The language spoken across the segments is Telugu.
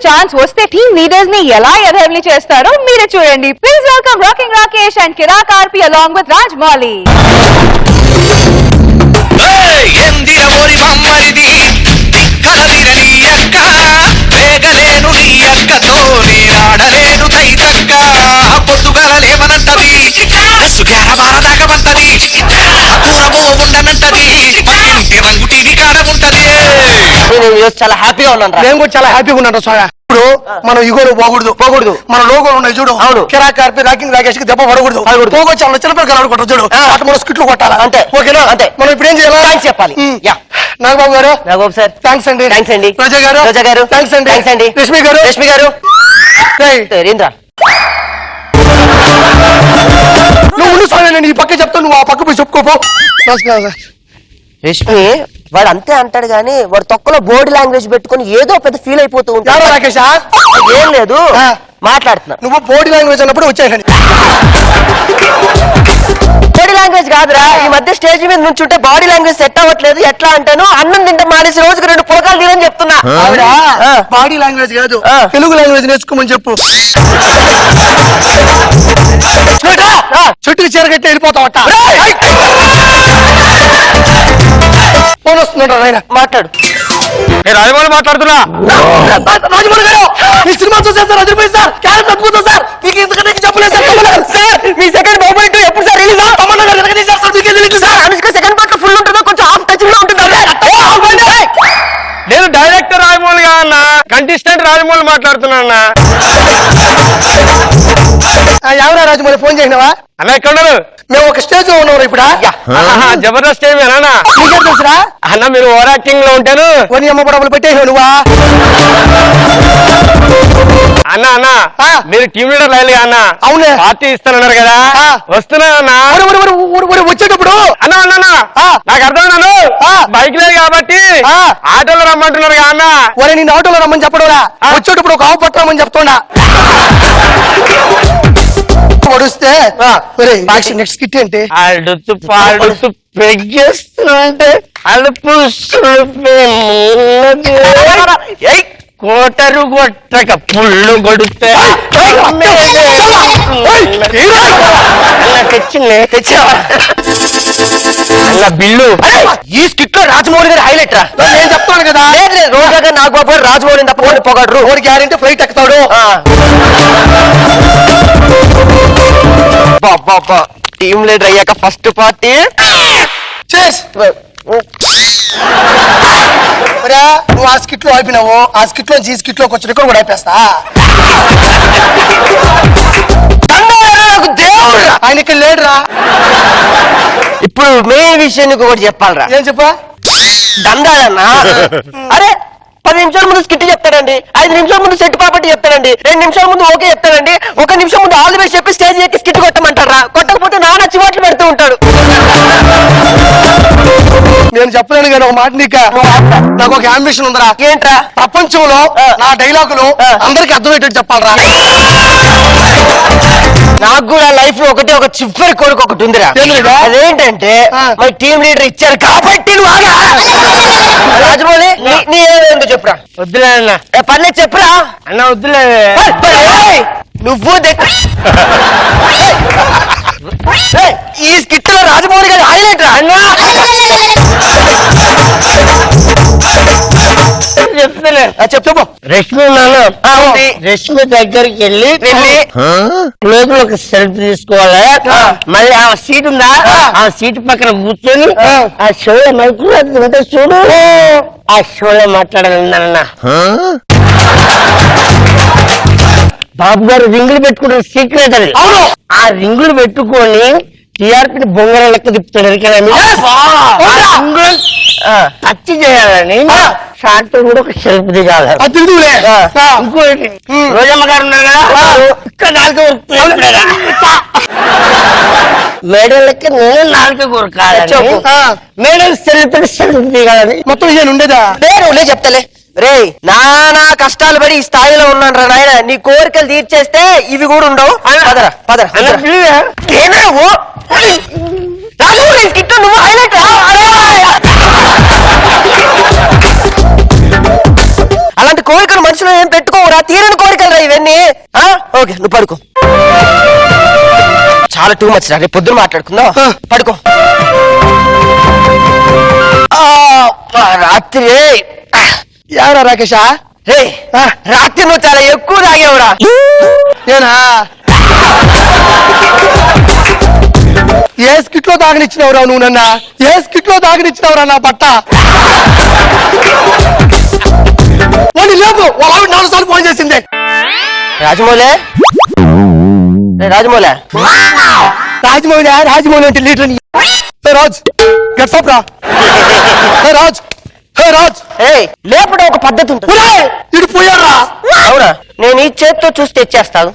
ఛాన్స్ వస్తే టీమ్ లీడర్స్ ని ఎలా ఎదవలి చేస్తారో మీరే చూడండి. Please welcome rocking Rakesh and Kiraak RP along with Rajamouli. చాలా హ్యాపీగా ఉన్నాను. నేను కూడా చాలా హ్యాపీగా ఉన్నాను సోయా. ఇప్పుడు మనం ఇగోలు పోకూడదు. మన లోగోలు ఉన్నాయి చూడు. అవును. కిరాక్ ఆర్పి రాకింగ్ రాకేష్ కి దెబ్బ పడకూడదు. పోగొచ్చి మన చిన్నపిల్లలు ఆడుకుంటారు చూడు. అటు మనం స్కిట్లు కొట్టాలి అంతే. ఓకేనా? అంతే. మనం ఇప్పుడు ఏం చేయాలి? థాంక్స్ చెప్పాలి. నాగబాబు గారు, నాగబాబు సార్ థ్యాంక్స్ అండి. థ్యాంక్స్ అండి. రోజా గారు, థ్యాంక్స్ అండి. థ్యాంక్స్ అండి. రష్మి గారు రేంద్ర నువ్వు ఉండు సోయా, నేను ఈ పక్క చెప్తాను, నువ్వు ఆ పక్క పోయి చెప్పుకోపో. రష్మి వాడు అంతే అంటాడు గానీ వాడు తొక్కలో బాడీ లాంగ్వేజ్ పెట్టుకుని ఏదో పెద్ద ఫీల్ అయిపోతూ ఉంటాడు. రాకేష్ ఏం లేదు మాట్లాడుతున్నా. నువ్వు బాడీ లాంగ్వేజ్ అన్నప్పుడు వచ్చాయని. బాడీ లాంగ్వేజ్ కాదురా, ఈ మధ్య స్టేజ్ మీద నుంచుంటే బాడీ లాంగ్వేజ్ సెట్ అవ్వట్లేదు. ఎట్లా అంటాను, అన్నం తింటే మానేసి రోజుకి 2 పుడకాలు తినని చెప్తున్నా. బాడీ లాంగ్వేజ్ కాదు, తెలుగు లాంగ్వేజ్ నేర్చుకోమని చెప్పు. చుట్టూ చీరగట్టి వెళ్ళిపోతావట. ఫోన్ వస్తుందంట ఆయన. మాట్లాడు. రాజమౌళి మాట్లాడుతున్నా. రాజమౌళి గారు, మీ సినిమా చూసారు సార్, అదిరిపోయింది సార్, క్యారెక్టర్ అద్భుతం సార్. మీకు ఇంతకంటే చెప్పలేదు సార్. మీ సెకండ్ బాబు ఎప్పుడు సార్ రిలీజ్? తమన్నా గారు ఎనగదీశారు సార్, మీకే తెలియదు sir. Anushka second part full ఉంటుందో కొంచెం హాఫ్ టచ్ లో ఉంటుందా? నేను డైరెక్టర్ రాజమౌళిగా అన్న, కంటెస్టెంట్ రాజమౌళి మాట్లాడుతున్నా అన్న. ఎవరా రాజమౌళి, ఫోన్ చేసినావా? అన్న ఎక్కడున్నారు? మేము ఒక స్టేజ్ లో ఉన్నాం ఇప్పుడు. జబర్దస్త్ ఏమి అన్న? మీకేం తెలుసురా అన్న, మీరు ఓవర్ యాక్టింగ్ లో ఉంటాను. కొన్ని అమ్మ పడవలు పెట్టేసావు నువ్వా? అన్న అన్న మీరు టీమ్ లీడర్ లైన్గా అన్న. అవునే, పార్టీ ఇస్తానన్నారు కదా, వస్తున్నా అన్న. వచ్చేటప్పుడు అన్న అన్న నాకు అర్థమైనాను, బైక్ లేదు కాబట్టి ఆటోలో రమ్మంటున్నారు కదా అన్న. ఒరే, నేను ఆటోలో రమ్మని చెప్పడా, వచ్చేటప్పుడు ఒక ఆవు పట్టమని చెప్తున్నా. పడుస్తే నెక్స్ట్ కిట్ ఏంటి? అడుతూ పాడుతూ పెగ్గేస్తుంటే అడుపు కోటరు కొట్టక పుళ్ళు కొడితే బిల్లు. ఈ స్కిట్ లో రాజమౌళి గారి హైలైట్ రా. నేను చెప్తాను కదా, రోజా గారు నాగబాబు గారు రాజమౌళి తప్ప పొగడరు. ఓడి గ్యారెంటీ ఫ్లైట్ ఎక్కుతాడు. టీమ్ లీడర్ అయ్యాక ఫస్ట్ పార్టీ నువ్వు ఆ స్కిట్ లో అయిపోయినావు, ఆ స్కిట్ లో ఈ స్కిట్ లోకి వచ్చి రికార్డ్ కూడా అయిపోస్తా. ఆయన ఇక్కడ లేడురా. ఇప్పుడు మెయిన్ విషయం నీకు ఒకటి చెప్పాలరా. ఏం చెప్పా? దండాలన్నా. అరే 10 నిమిషాల ముందు స్కిట్ చెప్తాడండి, 5 నిమిషాల ముందు సెట్ ప్రాపర్టీ చెప్తాడండి, 2 నిమిషాల ముందు ఓకే చెప్తాడండి, 1 నిమిషం ముందు ఆల్ ది బెస్ట్ చెప్పి స్టేజ్ ఎక్కి స్కిట్ కొట్టమంటారా. కొట్టకపోతే నాన్న చివాట్లు పెడుతూ ఉంటాడు. నేను చెప్పలేను కానీ ఒక మాట, నాకు ఒక అంబిషన్ ఉందిరా. ఏంట్రా? ప్రపంచంలో నా డైలాగులు అందరికి అర్థమయ్యేటట్టు చెప్పాలరా. నాకు కూడా లైఫ్ లో ఒకటే ఒక చివరి కోరిక ఒకటి ఉందిరా. అదేంటంటే మరి టీమ్ లీడర్ ఇచ్చారు కాబట్టి రాజమౌళి నీ ఏదో చెప్పురా. వద్దులే అన్న. పర్లేదు చెప్పురా అన్న. వద్దులే నువ్వు ఈ స్కిట్ లో రాజమౌళి గారి హైలైట్ రా అన్న. చెప్తలే చెప్పు. రష్మి ఉన్నాను, రష్మి దగ్గరికి వెళ్ళి లోపల ఒక సెల్ఫీ తీసుకోవాలి. మళ్ళీ ఆ సీట్ ఉందా, ఆ సీట్ పక్కన కూర్చొని ఆ షోలో మైక్రో చూడు, ఆ షోలో మాట్లాడాలన్నా. బాబు గారు రింగులు పెట్టుకున్న సీక్రెట్ అది. ఆ రింగులు పెట్టుకొని టీఆర్పీ బొంగర లెక్క తిప్పుతాడు. టచ్ చేయాలని షార్ట్ కూడా ఒక సెల్ఫ్ దిగాలి. ఇంకోటి రోజమ్మ గారు ఉన్నారు కదా, ఇక్కడ 4 మేడం లెక్క నేను 4 కొరకాలి. మేడం సెల్ఫ్ దిగాలని మొత్తం ఇదే ఉండేదా? నేను చెప్తలే. రే నానా కష్టాలు పడి ఈ స్థాయిలో ఉన్నాను రా నాయన. నీ కోరికలు తీర్చేస్తే ఇవి కూడా ఉండవు. పదరా పదరా. నువ్వు హైలైట్. అలాంటి కోరికలు మనసులో ఏం పెట్టుకోవురా, తీరని కోరికలరా ఇవన్నీ. ఓకే నువ్వు పడుకో. చాలా టూ మచ్ రా, రేపు పొద్దున మాట్లాడుకుందాం. పడుకో. రాత్రి ఎవరా రాకేషా? రే రాత్రి నువ్వు చాలా ఎక్కువ తాగేవురా. నేనా? ఏ స్కిట్ లో తాగనిచ్చినవరా నువ్వు నన్న? ఏ స్కిట్ లో తాగనిచ్చినవరా నా బట్ట? లేవు వాళ్ళ 4 సార్లు ఫోన్ చేసింది. రాజమౌళి రాజమౌళి రాజమౌళి రాజమౌళి అంటే లీటర్ రాజ్ గెట్సప్ రా. రాజ్ రాజ్ లేపడం ఒక పద్ధతి ఉంటుంది. ఇటు పోయారా? అవునా? నేను ఈ చేత్తో చూసి తెచ్చేస్తాను.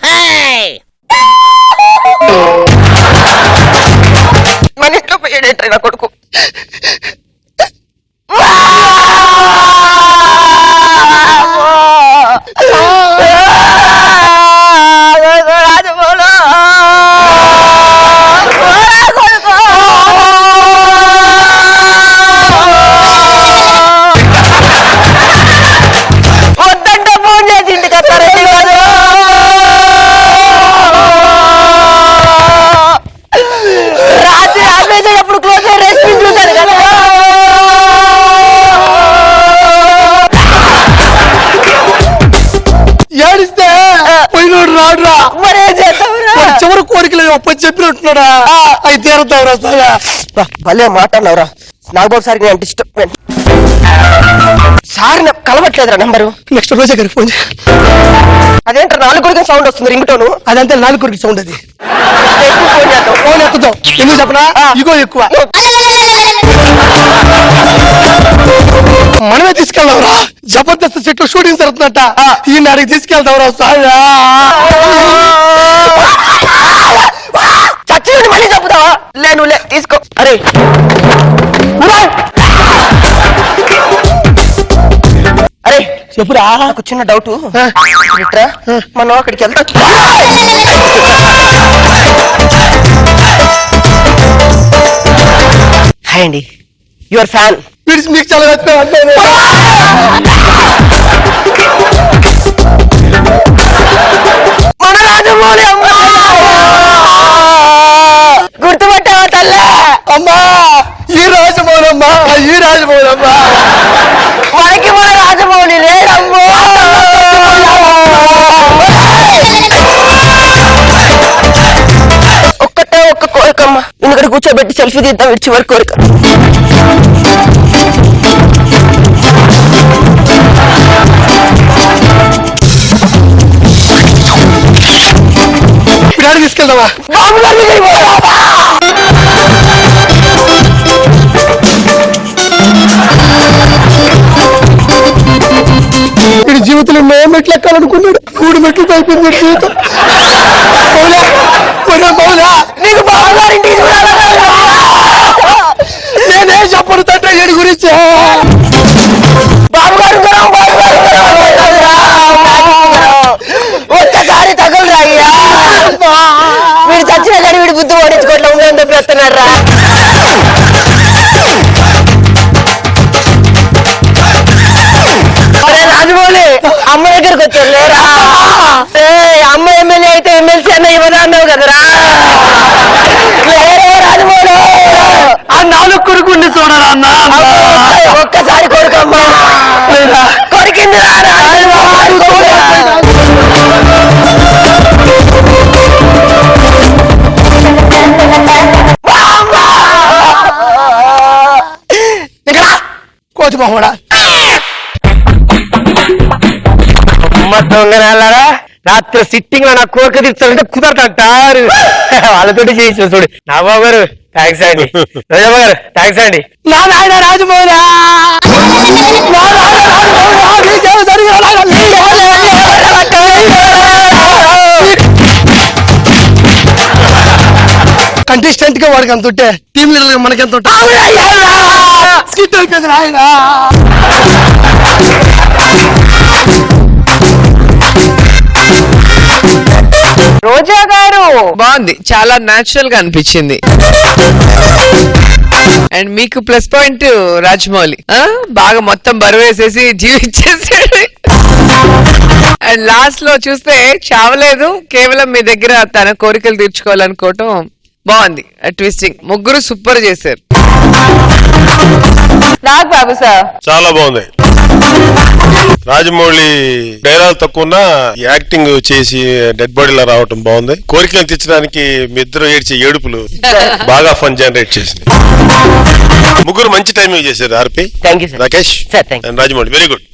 మన ఇంట్లో పోయాడేంట్రా నా కొడుకు. వద్దంటే ఫోన్ చేసి ఇంటికి వస్తారండి వాళ్ళు. రాత్రి ఆపేసేటప్పుడు క్లోజ్ అయ్యి రెస్ట్ చూశారు కదా. ఏడిస్తే పోయినోడు రాడురా. మరేం చేస్తావురా? చివరి కోరికలు అప్పటి చెప్పినట్టున్నాడా? అవి తీరుతావురా సార్. భలే మాట అన్నావురా. నాగబాబు సార్కి నేను అంటే ఇష్టం. సార్ నాకు కలవట్లేదురా నెంబరు. నెక్స్ట్ రోజే గారికి ఫోన్ చేయి. అదేంటారు 4 కొడుకు సౌండ్ వస్తుంది రింగ్ టోను. అదంతా 4 కొరికి సౌండ్. అది ఫోన్ చేద్దాం. ఫోన్ ఎత్తుతాం. ఎందుకు చెప్పనా? ఇగో ఎక్కువ. మనమే తీసుకెళ్దాంరా. జబర్దస్త్ సెట్ షూటింగ్ జరుగుతుందట. ఈ నాడికి తీసుకెళ్తావురా సార్. చచ్చి మళ్ళీ చెప్పుతావా? లే తీసుకో. అరే అరే చెప్పురా. నాకు చిన్న డౌట్. మనం అక్కడికి వెళ్తాం. హాయ్ అండి, యువర్ ఫ్యాన్. మీకు చాలా మన రాజమౌళి అమ్మా. గుర్తుపట్టావా తల్లే? అమ్మా ఈ రాజమౌళమ్మా, ఈ రాజమౌళమ్మా. మనకి మన రాజమౌళి లేడమ్మో. ఒక్కటే ఒక్క కోరికమ్మ, ఎందుకంటే కూర్చోబెట్టి సెల్ఫీ తీద్దాం. విడిచి వరకు కోరిక. డాడీ తీసుకెళ్దామా? బాబు గారి దగ్గరికి పోదామా? వీడి జీవితంలో 9 మెట్లు ఎక్కాలనుకున్నాడు. 3 మెట్లు అయిపోయింది జీవితం. మౌలా నీకు బాబు గారింటికి నేనేం చెప్పను తండ్రి వీడి గురించి. బాబు గారు ఒక్కసారి తగులురా అయ్యా. వీడు చచ్చిన కానీ వీడి బుద్ధి ఓడించుకోవట్లే. ఉందని చెప్పి వస్తున్నాడు రా. రాజమౌళి అమ్మ దగ్గరకు వచ్చారు లేరా? అమ్మ ఎమ్మెల్యే అయితే ఎమ్మెల్సీ అన్న ఇవ్వదా అన్నావు కదరా. లేరా రాజమౌళి? ఆ 4 కొడుకుండి చూడరా అన్న. ఒక్కసారి కొడుకమ్మా. కొరికింది కోచ్ మహోడా. దొంగనారా. రాత్రి సిట్టింగ్ లో నా కోరిక తీర్చాలంటే కుదరదంటారు. వాళ్ళతోటి చేయించు చూడు. నా బాబు గారు థ్యాంక్స్ అండి. రాజమ్మ గారు థ్యాంక్స్ అండి. నా నాయన రాజమౌళి. కంటెస్టెంట్ గా వాడికి అంత ఉంటే టీమ్ లీడర్ గా మనకి ఎంత ఉంటుంది? స్కిట్ అయిపోయింది నాయన. రోజా గారు బాగుంది, చాలా న్యాచురల్ గా అనిపించింది. అండ్ మీకు ప్లస్ పాయింట్ రాజమౌళి బాగా మొత్తం బరువు వేసేసి జీవించేసాడు. అండ్ లాస్ట్ లో చూస్తే చావలేదు, కేవలం మీ దగ్గర తన కోరికలు తీర్చుకోవాలనుకోవటం బాగుంది. ట్విస్టింగ్. ముగ్గురు సూపర్ చేశారు. నాగ్ బాబు సార్. చాలా బాగుంది. రాజమౌళి డైలాగ్ తక్కువ యాక్టింగ్ చేసి డెడ్ బాడీలా రావటం బాగుంది. కోరికలు తీర్చడానికి మీ ఇద్దరు ఏడ్చే ఏడుపులు బాగా ఫన్ జనరేట్ చేసింది. ముగ్గురు మంచి టైమింగ్ చేశారు. RP, thank you sir. Rakesh sir thank and Rajamouli, very good.